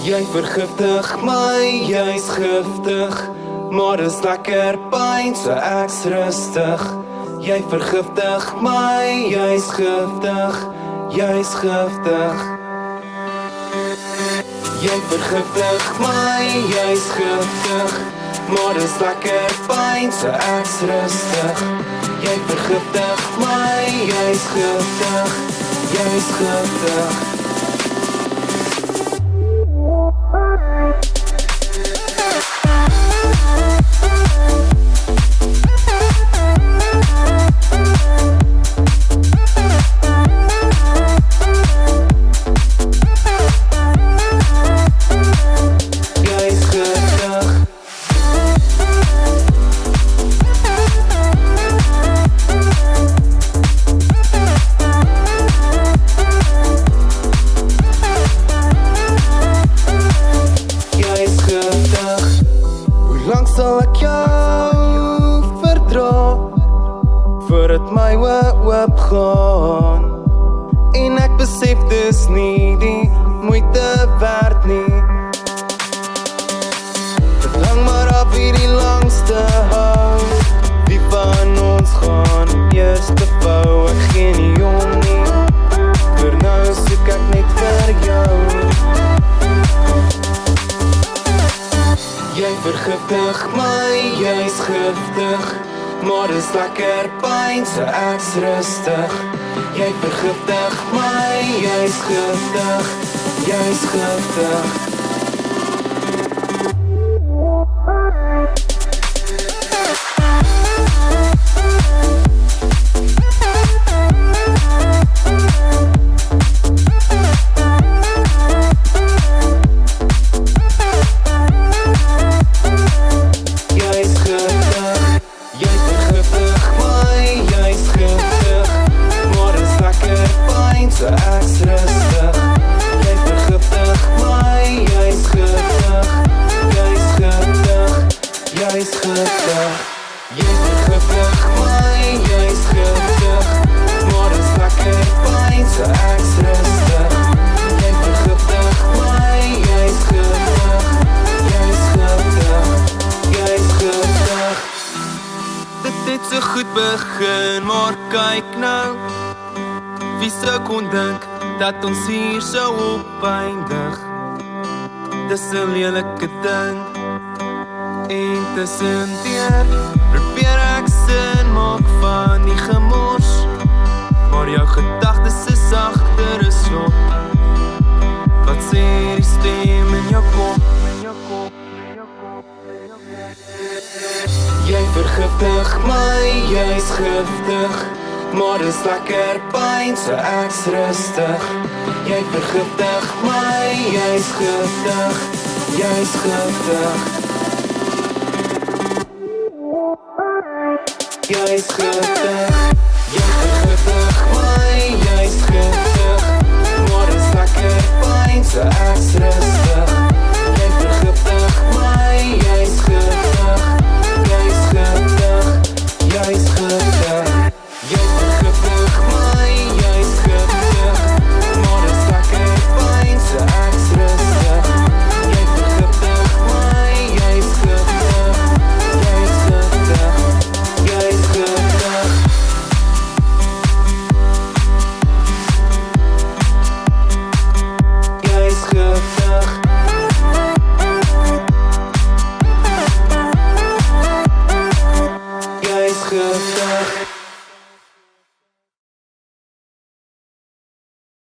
Jy vergiftig my, jy's giftig, maar is lekker pyn, so ek's rustig. Jy vergiftig my, jy's giftig, jy's giftig. Jy vergiftig my, jy's giftig, maar is lekker pyn, so ek's rustig. Jy vergiftig my, jy's giftig, jy's giftig. Sal ek jou verdra, voordat my oop gaan. En ek besef dis nie die moeite werd nie. Dit hang maar af wie die langste hou. Wie van ons gaan eerste vou? Ek gee nie om nie, vir nou soek ek net vir jou. Jy vergiftig my, jy's giftig, maar is lekker pyn, so ek's rustig. Jy vergiftig my, jy's giftig, jy's giftig. So ek's rustig. Jy vergiftig my, jy's giftig, jy's giftig, jy's giftig. Jy vergiftig my, jy's giftig, maar is lekker pyn, so ek's rustig. Jy vergiftig my, jy's giftig, jy's giftig, jy's giftig. Dit het so goed begin, maar kyk nou. Wie sou kon dink dat ons hier sou opeindig? Dis 'n lelike ding. En tussendeur probeer ek sin maak van die gemors, maar jou gedagtes is agter 'n slot. Wat sê die stem in jou kop? Jy vergiftig my, jy's giftig, maar is lekker pyn, so ek's rustig. Jy vergiftig my, jy's giftig, jy's giftig. Jy's giftig. Jy vergiftig my, jy's giftig, maar is lekker pyn, so ek's rustig.